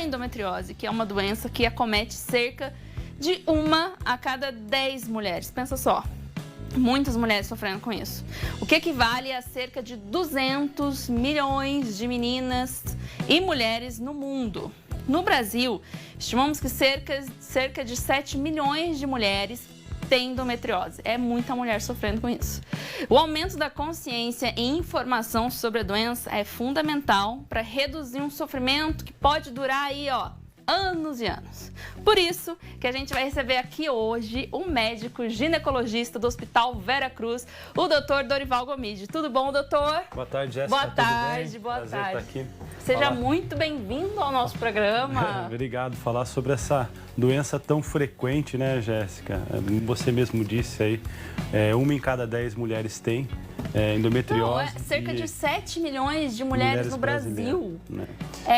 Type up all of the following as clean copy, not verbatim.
endometriose, que é uma doença que acomete cerca de 1 a cada 10 mulheres. Pensa só, muitas mulheres sofrendo com isso. O que equivale a cerca de 200 milhões de meninas e mulheres no mundo. No Brasil, estimamos que cerca de 7 milhões de mulheres têm endometriose. É muita mulher sofrendo com isso. O aumento da consciência e informação sobre a doença é fundamental para reduzir um sofrimento que pode durar aí, anos e anos. Por isso que a gente vai receber aqui hoje o médico ginecologista do Hospital Vera Cruz, o Dr. Dorival Gomide. Tudo bom, doutor? Boa tarde, Jéssica. Boa tarde, tudo bem? boa Prazer tarde. estar aqui. Seja muito bem-vindo ao nosso programa. Obrigado. Falar sobre essa doença tão frequente, né, Jéssica? Você mesmo disse aí, 1 em cada 10 mulheres tem endometriose. Não, cerca de 7 milhões de mulheres no Brasil. Né?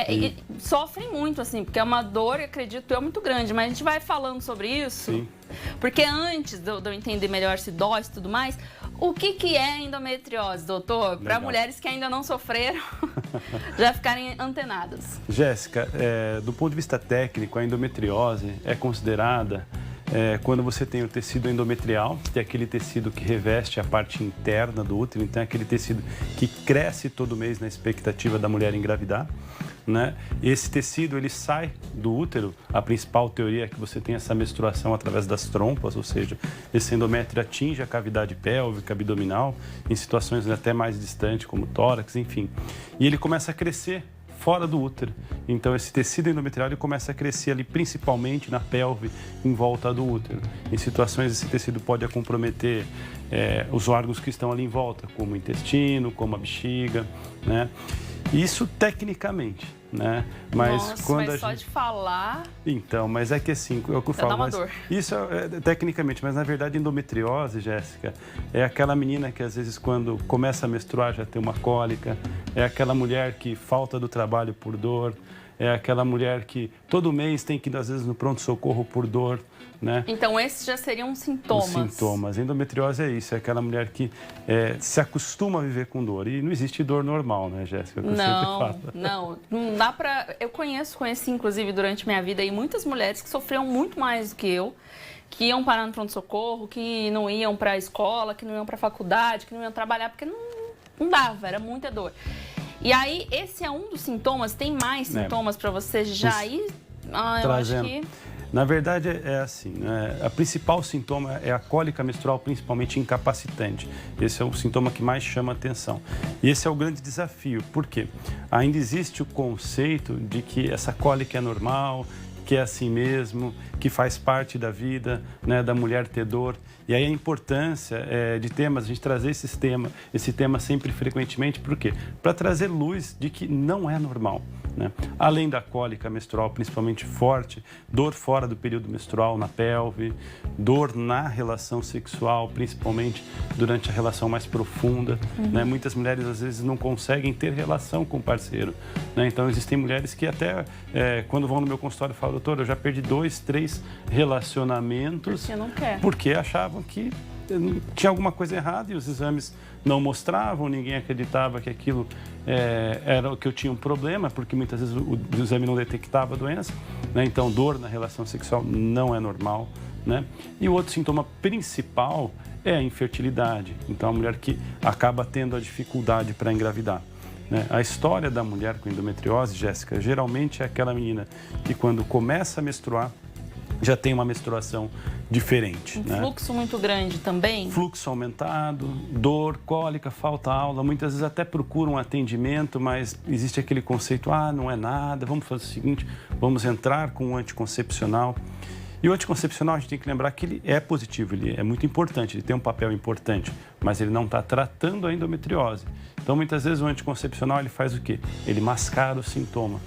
E sofrem muito, assim, porque é uma dor, acredito eu, muito grande. Mas a gente vai falando sobre isso. Sim. Porque antes de eu entender melhor se dói e tudo mais, o que é endometriose, doutor? Para mulheres que ainda não sofreram, já ficarem antenadas. Jéssica, do ponto de vista técnico, a endometriose é considerada quando você tem o tecido endometrial, que é aquele tecido que reveste a parte interna do útero, então é aquele tecido que cresce todo mês na expectativa da mulher engravidar. Né? Esse tecido ele sai do útero, a principal teoria é que você tem essa menstruação através das trompas, ou seja, esse endométrio atinge a cavidade pélvica, abdominal, em situações até mais distantes, como tórax, enfim. E ele começa a crescer fora do útero. Então esse tecido endometrial ele começa a crescer ali principalmente na pelve, em volta do útero. Em situações esse tecido pode comprometer os órgãos que estão ali em volta, como o intestino, como a bexiga, né? Isso tecnicamente, né? Mas só de falar... Então, mas é que assim, é o que eu falo. Dá uma dor. Isso é tecnicamente, mas na verdade endometriose, Jéssica, é aquela menina que às vezes quando começa a menstruar já tem uma cólica, é aquela mulher que falta do trabalho por dor, é aquela mulher que todo mês tem que ir às vezes no pronto-socorro por dor, né? Então esses já seriam sintomas. Os sintomas. Endometriose é isso, é aquela mulher que se acostuma a viver com dor. E não existe dor normal, né, Jéssica? Não dá pra... Eu conheci inclusive durante minha vida aí muitas mulheres que sofriam muito mais do que eu, que iam parar no pronto-socorro, que não iam para a escola, que não iam para a faculdade, que não iam trabalhar, porque não dava, era muita dor. E aí, esse é um dos sintomas, tem mais sintomas para você já ir? Eu acho que... Na verdade, é assim, né? A principal sintoma é a cólica menstrual, principalmente incapacitante. Esse é o sintoma que mais chama atenção. E esse é o grande desafio, por quê? Ainda existe o conceito de que essa cólica é normal, que é assim mesmo, que faz parte da vida, né, da mulher ter dor. E aí a importância de temas, a gente trazer esse tema sempre frequentemente, por quê? Para trazer luz de que não é normal, né? Além da cólica menstrual, principalmente forte, dor fora do período menstrual na pelve, dor na relação sexual, principalmente durante a relação mais profunda, né? Muitas mulheres às vezes não conseguem ter relação com o parceiro, né? Então existem mulheres que até quando vão no meu consultório falam, doutor, eu já perdi 2, 3 relacionamentos porque achavam que tinha alguma coisa errada e os exames não mostravam, ninguém acreditava que aquilo era o que eu tinha um problema, porque muitas vezes o exame não detectava a doença, né? Então dor na relação sexual não é normal, né? E o outro sintoma principal é a infertilidade, então a mulher que acaba tendo a dificuldade para engravidar, né? A história da mulher com endometriose, Jéssica, geralmente é aquela menina que quando começa a menstruar já tem uma menstruação diferente. Um fluxo muito grande também? Fluxo aumentado, dor, cólica, falta aula, muitas vezes até procuram um atendimento, mas existe aquele conceito, não é nada, vamos fazer o seguinte, vamos entrar com um anticoncepcional. E o anticoncepcional, a gente tem que lembrar que ele é positivo, ele é muito importante, ele tem um papel importante, mas ele não está tratando a endometriose. Então, muitas vezes o anticoncepcional ele faz o quê? Ele mascara o sintoma.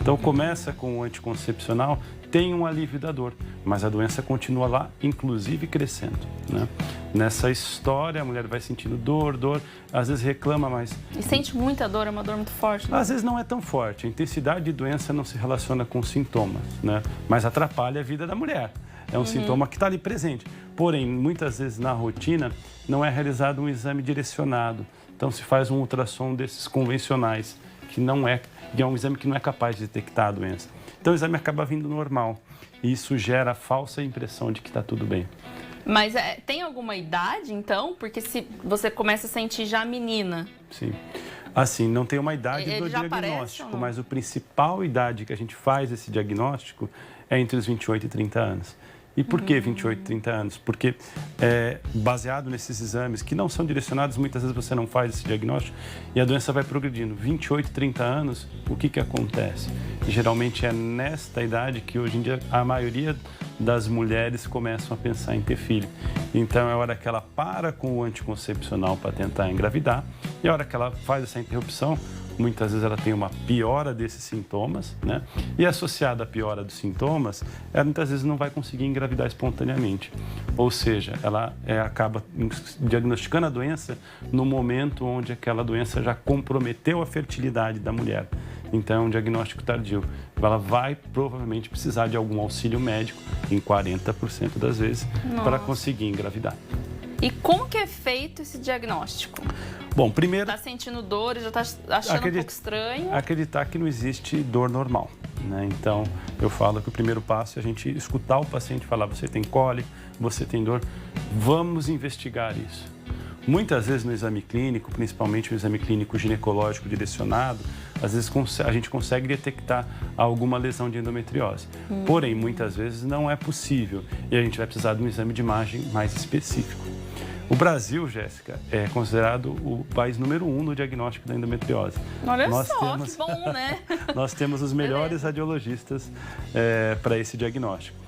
Então, começa com o anticoncepcional, tem um alívio da dor, mas a doença continua lá, inclusive crescendo, né? Nessa história, a mulher vai sentindo dor, às vezes reclama, mas... E sente muita dor, é uma dor muito forte, né? Às vezes não é tão forte, a intensidade de doença não se relaciona com sintomas, né? Mas atrapalha a vida da mulher. É um sintoma que está ali presente. Porém, muitas vezes na rotina, não é realizado um exame direcionado. Então, se faz um ultrassom desses convencionais, que é um exame que não é capaz de detectar a doença. Então o exame acaba vindo normal e isso gera a falsa impressão de que está tudo bem. Mas tem alguma idade, então? Porque se você começa a sentir já menina... Sim. Assim, não tem uma idade Ele do já diagnóstico, aparece, mas a principal idade que a gente faz esse diagnóstico é entre os 28 e 30 anos. E por que 28 e 30 anos? Porque baseado nesses exames que não são direcionados, muitas vezes você não faz esse diagnóstico e a doença vai progredindo. 28, 30 anos, o que acontece? Geralmente é nesta idade que hoje em dia a maioria das mulheres começam a pensar em ter filho. Então é a hora que ela para com o anticoncepcional para tentar engravidar e a hora que ela faz essa interrupção, muitas vezes ela tem uma piora desses sintomas, né? E associada à piora dos sintomas, ela muitas vezes não vai conseguir engravidar espontaneamente. Ou seja, ela acaba diagnosticando a doença no momento onde aquela doença já comprometeu a fertilidade da mulher. Então, é um diagnóstico tardio. Ela vai provavelmente precisar de algum auxílio médico, em 40% das vezes, para conseguir engravidar. E como que é feito esse diagnóstico? Bom, primeiro... Está sentindo dor e já está achando um pouco estranho? Acreditar que não existe dor normal, né? Então, eu falo que o primeiro passo é a gente escutar o paciente falar, você tem cólica, você tem dor, vamos investigar isso. Muitas vezes no exame clínico, principalmente no exame clínico ginecológico direcionado, às vezes a gente consegue detectar alguma lesão de endometriose. Porém, muitas vezes não é possível e a gente vai precisar de um exame de imagem mais específico. O Brasil, Jéssica, é considerado o país número 1 no diagnóstico da endometriose. Olha só, que bom, né? Nós temos os melhores radiologistas para esse diagnóstico.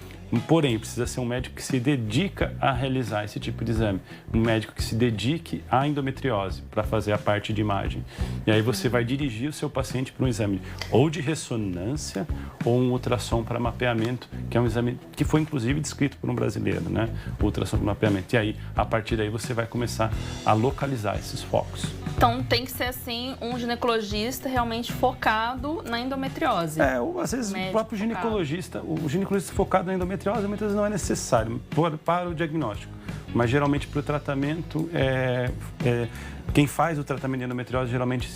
Porém, precisa ser um médico que se dedica a realizar esse tipo de exame. Um médico que se dedique à endometriose para fazer a parte de imagem. E aí você vai dirigir o seu paciente para um exame ou de ressonância ou um ultrassom para mapeamento, que é um exame que foi inclusive descrito por um brasileiro, né? O ultrassom para mapeamento. E aí, a partir daí, você vai começar a localizar esses focos. Então, tem que ser, assim, um ginecologista realmente focado na endometriose. Às vezes, o próprio ginecologista, focado na endometriose, muitas vezes não é necessário para o diagnóstico. Mas, geralmente, para o tratamento, quem faz o tratamento de endometriose, geralmente,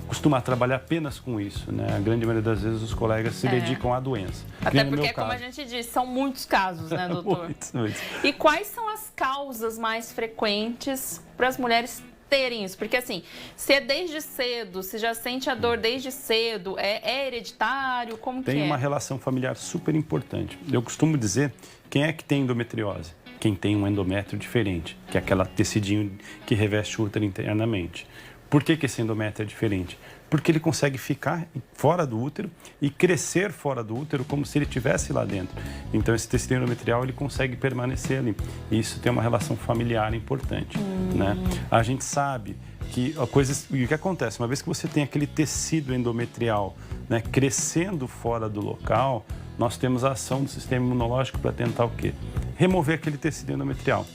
costuma trabalhar apenas com isso, né? A grande maioria das vezes, os colegas se dedicam à doença. Até porque, como a gente disse, são muitos casos, né, doutor? Muitos. E quais são as causas mais frequentes para as mulheres terem isso? Porque assim, se é desde cedo, se já sente a dor desde cedo, é hereditário, como que é? Tem uma relação familiar super importante. Eu costumo dizer, quem é que tem endometriose? Quem tem um endométrio diferente, que é aquele tecidinho que reveste o útero internamente. Por que esse endométrio é diferente? Porque ele consegue ficar fora do útero e crescer fora do útero como se ele estivesse lá dentro. Então, esse tecido endometrial, ele consegue permanecer ali. E isso tem uma relação familiar importante, né? A gente sabe que o que acontece, uma vez que você tem aquele tecido endometrial, né, crescendo fora do local, nós temos a ação do sistema imunológico para tentar o quê? Remover aquele tecido endometrial.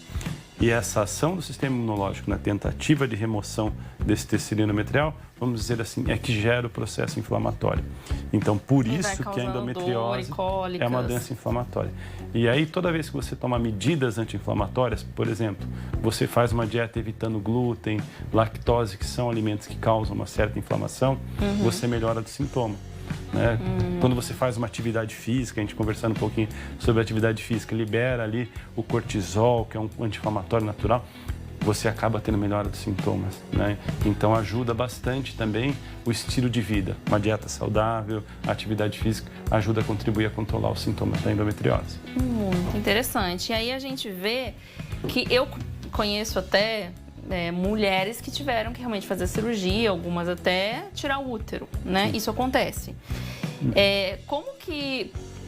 E essa ação do sistema imunológico na tentativa de remoção desse tecido endometrial, vamos dizer assim, é que gera o processo inflamatório. Então, por isso que a endometriose é uma doença inflamatória. E aí, toda vez que você toma medidas anti-inflamatórias, por exemplo, você faz uma dieta evitando glúten, lactose, que são alimentos que causam uma certa inflamação, você melhora do sintoma. Né? Quando você faz uma atividade física, a gente conversando um pouquinho sobre a atividade física, libera ali o cortisol, que é um anti-inflamatório natural, você acaba tendo melhora dos sintomas, né? Então ajuda bastante também o estilo de vida, uma dieta saudável, a atividade física ajuda a contribuir a controlar os sintomas da endometriose. Muito interessante. E aí a gente vê que eu conheço até mulheres que tiveram que realmente fazer cirurgia, algumas até tirar o útero, né? Isso acontece.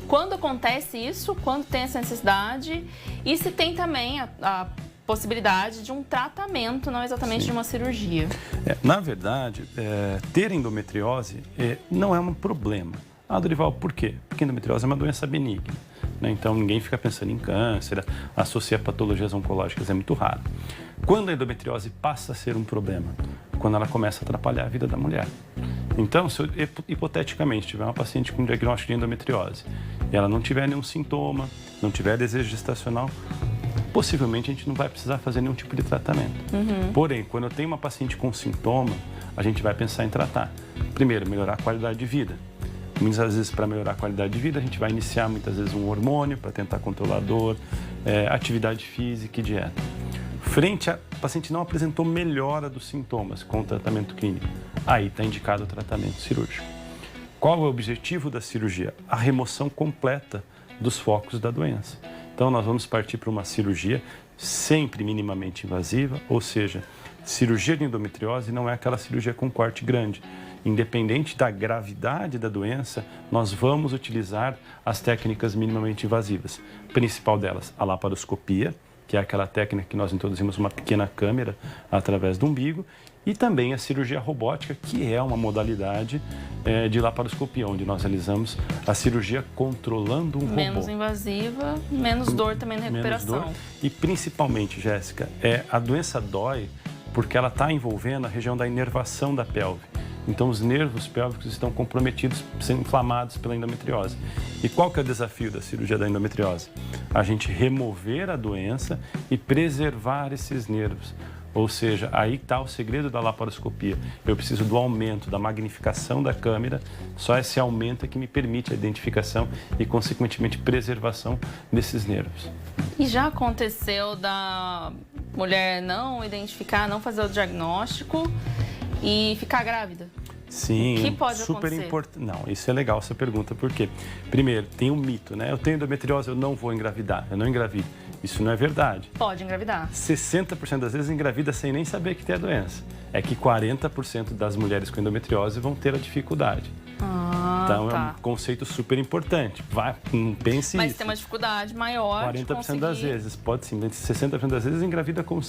Quando acontece isso, quando tem essa necessidade e se tem também a possibilidade de um tratamento, não exatamente de uma cirurgia. Na verdade, ter endometriose não é um problema. Dorival, por quê? Porque endometriose é uma doença benigna, né? Então ninguém fica pensando em câncer, associa patologias oncológicas, é muito raro. Quando a endometriose passa a ser um problema? Quando ela começa a atrapalhar a vida da mulher. Então, se eu, hipoteticamente, tiver uma paciente com diagnóstico de endometriose e ela não tiver nenhum sintoma, não tiver desejo gestacional, possivelmente a gente não vai precisar fazer nenhum tipo de tratamento. Porém, quando eu tenho uma paciente com sintoma, a gente vai pensar em tratar. Primeiro, melhorar a qualidade de vida. Muitas vezes, para melhorar a qualidade de vida, a gente vai iniciar muitas vezes um hormônio para tentar controlar a dor, atividade física e dieta. Frente a o paciente não apresentou melhora dos sintomas com o tratamento clínico, aí está indicado o tratamento cirúrgico. Qual é o objetivo da cirurgia? A remoção completa dos focos da doença. Então, nós vamos partir para uma cirurgia sempre minimamente invasiva, ou seja, cirurgia de endometriose não é aquela cirurgia com corte grande. Independente da gravidade da doença, nós vamos utilizar as técnicas minimamente invasivas. Principal delas, a laparoscopia, que é aquela técnica que nós introduzimos uma pequena câmera através do umbigo, e também a cirurgia robótica, que é uma modalidade de laparoscopia, onde nós realizamos a cirurgia controlando um robô. Menos invasiva, menos dor também na recuperação. Menos dor. E principalmente, Jéssica, a doença dói porque ela está envolvendo a região da inervação da pelve. Então, os nervos pélvicos estão comprometidos, sendo inflamados pela endometriose. E qual que é o desafio da cirurgia da endometriose? A gente remover a doença e preservar esses nervos. Ou seja, aí está o segredo da laparoscopia. Eu preciso do aumento, da magnificação da câmera. Só esse aumento é que me permite a identificação e, consequentemente, preservação desses nervos. E já aconteceu da mulher não identificar, não fazer o diagnóstico e ficar grávida? Sim, o que pode super acontecer? Importante. Não, isso é legal essa pergunta, porque, primeiro, tem um mito, né? Eu tenho endometriose, eu não vou engravidar, eu não engravido. Isso não é verdade. Pode engravidar. 60% das vezes engravida sem nem saber que tem a doença. É que 40% das mulheres com endometriose vão ter a dificuldade. Então, tá. é um conceito super importante. Não pense Mas isso. tem uma dificuldade maior 40% de conseguir... das vezes, pode sim, 60% das vezes engravida como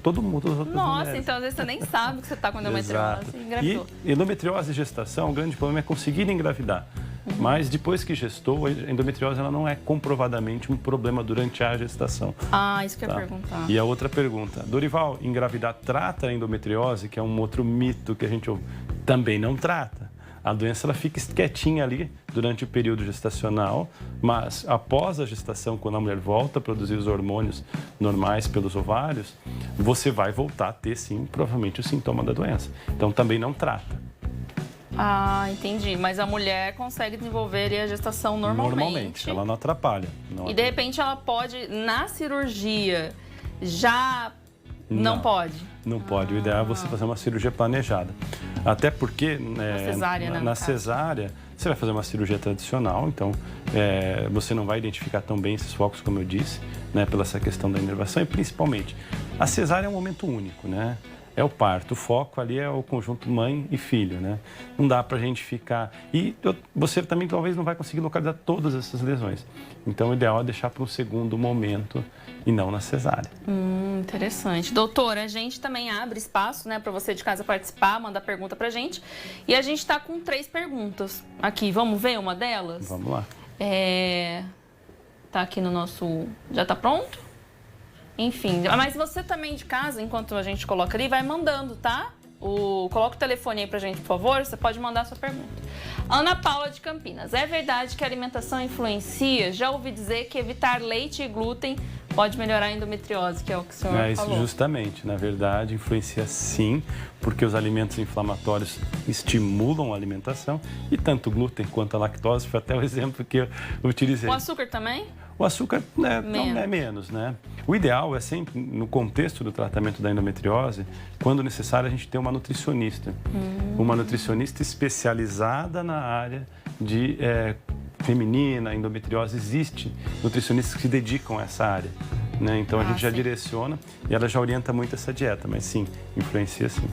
todo mundo, as outras Nossa, mulheres. então às vezes você nem sabe que você está com endometriose e engravidou. E endometriose e gestação, o grande problema é conseguir engravidar. Mas depois que gestou, a endometriose ela não é comprovadamente um problema durante a gestação. Isso que eu ia perguntar. E a outra pergunta, Dorival, engravidar trata a endometriose, que é um outro mito que a gente ouve, também não trata. A doença ela fica quietinha ali durante o período gestacional, mas após a gestação, quando a mulher volta a produzir os hormônios normais pelos ovários, você vai voltar a ter, sim, provavelmente o sintoma da doença. Então, também não trata. Entendi. Mas a mulher consegue desenvolver a gestação normalmente. Ela não atrapalha. E de repente ela pode, na cirurgia, já não pode? Não pode. O ideal é você fazer uma cirurgia planejada. Até porque na cesárea, você vai fazer uma cirurgia tradicional, então você não vai identificar tão bem esses focos, como eu disse, né, pela essa questão da inervação. E principalmente, a cesárea é um momento único, né? É o parto, o foco ali é o conjunto mãe e filho, né? Não dá pra gente ficar... E você também talvez não vai conseguir localizar todas essas lesões. Então, o ideal é deixar para um segundo momento e não na cesárea. Interessante. Doutora, a gente também abre espaço, né, para você de casa participar, mandar pergunta pra gente. E a gente tá com 3 perguntas aqui. Vamos ver uma delas? Vamos lá. Tá aqui no nosso... Já tá pronto? Enfim, mas você também de casa, enquanto a gente coloca ali, vai mandando, tá? Coloca o telefone aí pra gente, por favor. Você pode mandar a sua pergunta. Ana Paula de Campinas. É verdade que a alimentação influencia? Já ouvi dizer que evitar leite e glúten pode melhorar a endometriose, que é o que o senhor falou. Isso justamente. Na verdade, influencia sim, porque os alimentos inflamatórios estimulam a alimentação e tanto o glúten quanto a lactose, foi até o exemplo que eu utilizei. O açúcar também? O açúcar é menos, né? O ideal é sempre, no contexto do tratamento da endometriose, quando necessário, a gente ter uma nutricionista. Uma nutricionista especializada na área de feminina, endometriose. Existe nutricionistas que se dedicam a essa área, né? Então, a gente já direciona e ela já orienta muito essa dieta, mas sim, influencia sim.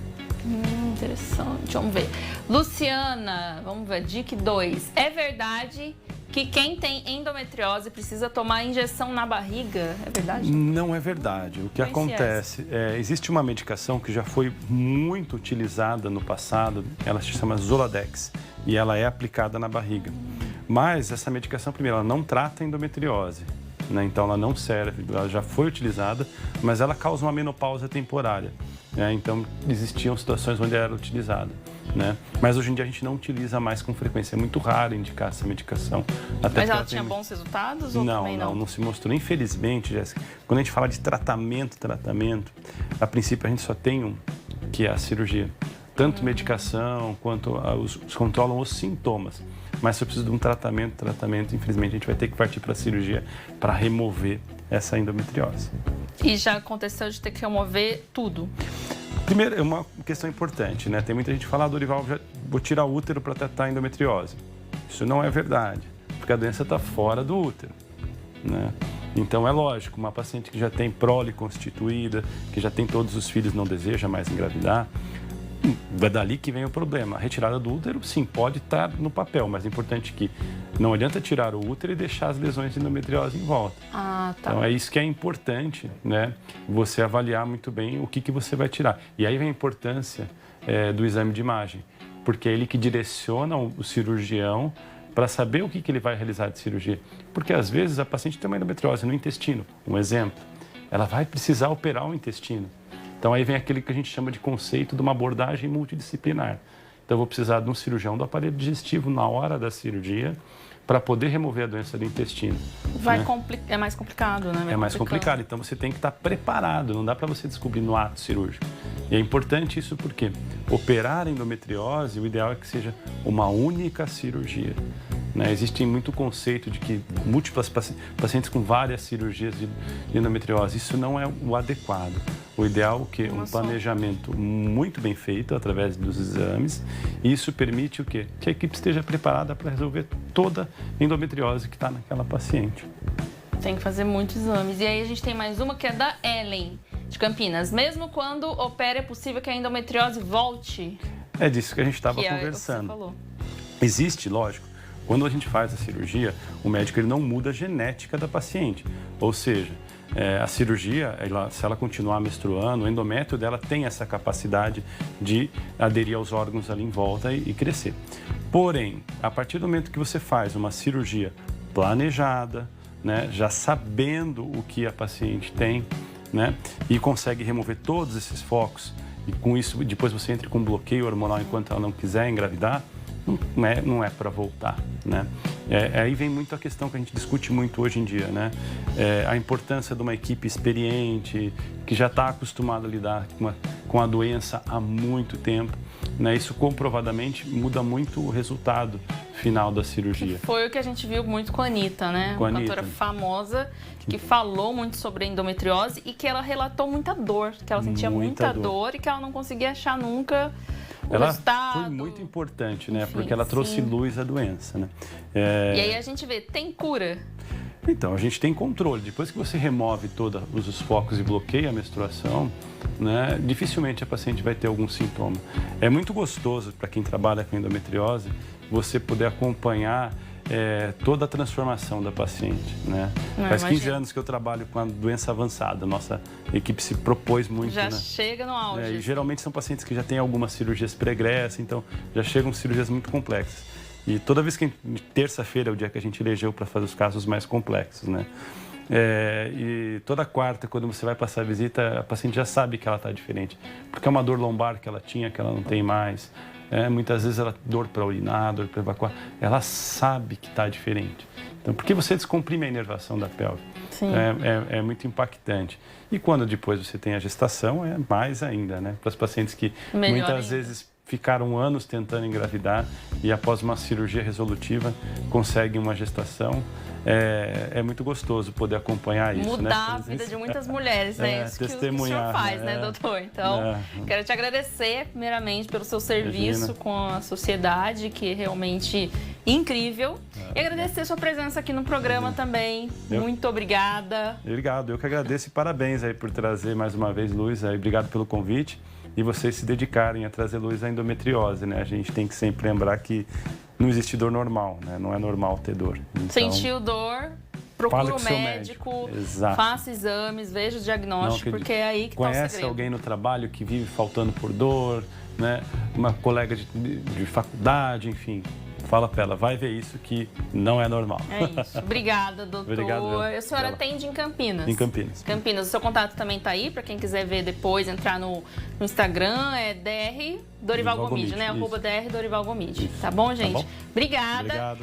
Interessante. Vamos ver. Luciana, vamos ver, dica 2. É verdade que quem tem endometriose precisa tomar injeção na barriga? É verdade? Não é verdade. O que acontece existe uma medicação que já foi muito utilizada no passado, ela se chama Zoladex, e ela é aplicada na barriga. Mas essa medicação, primeiro, ela não trata a endometriose, né? Então ela não serve, ela já foi utilizada, mas ela causa uma menopausa temporária, né? Então existiam situações onde era utilizada, né? Mas hoje em dia a gente não utiliza mais com frequência, é muito raro indicar essa medicação. Mas ela tinha bons resultados ou também não? Não se mostrou. Infelizmente, Jéssica, quando a gente fala de tratamento, a princípio a gente só tem um, que é a cirurgia. tanto medicação quanto controlam os sintomas. Mas se eu preciso de um tratamento, infelizmente a gente vai ter que partir para a cirurgia para remover essa endometriose. E já aconteceu de ter que remover tudo? Primeiro, é uma questão importante, né? Tem muita gente que fala, Dorival, vou tirar o útero para tratar a endometriose. Isso não é verdade, porque a doença está fora do útero, né? Então é lógico, uma paciente que já tem prole constituída, que já tem todos os filhos, não deseja mais engravidar, é dali que vem o problema. A retirada do útero, sim, pode estar no papel, mas é importante que não adianta tirar o útero e deixar as lesões de endometriose em volta. Ah, tá. Então é isso que é importante, né? Você avaliar muito bem o que você vai tirar. E aí vem a importância do exame de imagem, porque é ele que direciona o cirurgião para saber o que ele vai realizar de cirurgia. Porque às vezes a paciente tem uma endometriose no intestino, um exemplo. Ela vai precisar operar o intestino. Então aí vem aquele que a gente chama de conceito de uma abordagem multidisciplinar. Então eu vou precisar de um cirurgião do aparelho digestivo na hora da cirurgia para poder remover a doença do intestino. Vai né? É mais complicado, né? É mais complicado, então você tem que estar preparado, não dá para você descobrir no ato cirúrgico. E é importante isso porque operar a endometriose, o ideal é que seja uma única cirurgia. Né? Existe muito conceito de que múltiplas pacientes com várias cirurgias de endometriose, isso não é o adequado. O ideal é que um planejamento muito bem feito através dos exames, e isso permite o quê? Que a equipe esteja preparada para resolver toda a endometriose que está naquela paciente. Tem que fazer muitos exames. E aí a gente tem mais uma que é da Ellen, de Campinas. Mesmo quando opera, é possível que a endometriose volte? É disso que a gente estava conversando. conversando. Falou. Existe, lógico, quando a gente faz a cirurgia, o médico ele não muda a genética da paciente. Ou seja, a cirurgia, se ela continuar menstruando, o endométrio dela tem essa capacidade de aderir aos órgãos ali em volta e crescer. Porém, a partir do momento que você faz uma cirurgia planejada, né, já sabendo o que a paciente tem, né, e consegue remover todos esses focos, e com isso depois você entra com bloqueio hormonal enquanto ela não quiser engravidar, não é para voltar, né? Aí vem muito a questão que a gente discute muito hoje em dia, né? A importância de uma equipe experiente, que já está acostumada a lidar com a doença há muito tempo, né? Isso comprovadamente muda muito o resultado final da cirurgia. Foi o que a gente viu muito com a Anitta, né? Com a uma Anitta. cantora famosa que falou muito sobre a endometriose e que ela relatou muita dor, que ela sentia muita dor e que ela não conseguia achar nunca ela resultado. Foi muito importante, né? Enfim, porque ela trouxe luz à doença, né? E aí a gente vê, tem cura? Então, a gente tem controle. Depois que você remove todos os focos e bloqueia a menstruação, né, dificilmente a paciente vai ter algum sintoma. É muito gostoso para quem trabalha com endometriose você poder acompanhar toda a transformação da paciente, né? Faz 15 anos que eu trabalho com a doença avançada. Nossa equipe se propôs muito, já né? chega no auge. E geralmente são pacientes que já têm algumas cirurgias pregressas, então já chegam cirurgias muito complexas. E toda vez que terça-feira é o dia que a gente elegeu para fazer os casos mais complexos, né? E toda quarta, quando você vai passar a visita, a paciente já sabe que ela está diferente, porque é uma dor lombar que ela tinha, que ela não tem mais. Muitas vezes ela dor para urinar, dor para evacuar, ela sabe que está diferente. Então, porque você descomprime a inervação da pelve. Sim. É muito impactante. E quando depois você tem a gestação, é mais ainda, né? Para as pacientes que muitas vezes ficaram anos tentando engravidar e após uma cirurgia resolutiva conseguem uma gestação. É muito gostoso poder acompanhar isso, mudar, né? a vida de muitas mulheres, né? Isso que o senhor faz, né, doutor? Então, quero te agradecer, primeiramente, pelo seu serviço com a sociedade, que é realmente incrível. E agradecer a sua presença aqui no programa também. Muito obrigada. Obrigado, eu que agradeço e parabéns aí por trazer mais uma vez luz aí. Obrigado pelo convite e vocês se dedicarem a trazer luz à endometriose, né? A gente tem que sempre lembrar que não existe dor normal, né? Não é normal ter dor. Então, sentiu dor, procura o médico, faça exames, veja o diagnóstico, porque é aí que está o segredo. Conhece alguém no trabalho que vive faltando por dor, né? Uma colega de faculdade, enfim. Fala pra ela, vai ver isso que não é normal. É isso. Obrigada, doutor. Obrigado, a senhora atende em Campinas? Em Campinas. Campinas. O seu contato também tá aí, para quem quiser ver depois, entrar no Instagram, é Dr. Dorival Gomide, né? @Dr. Dorival Gomide. Tá bom, gente? Tá bom? Obrigada. Obrigado.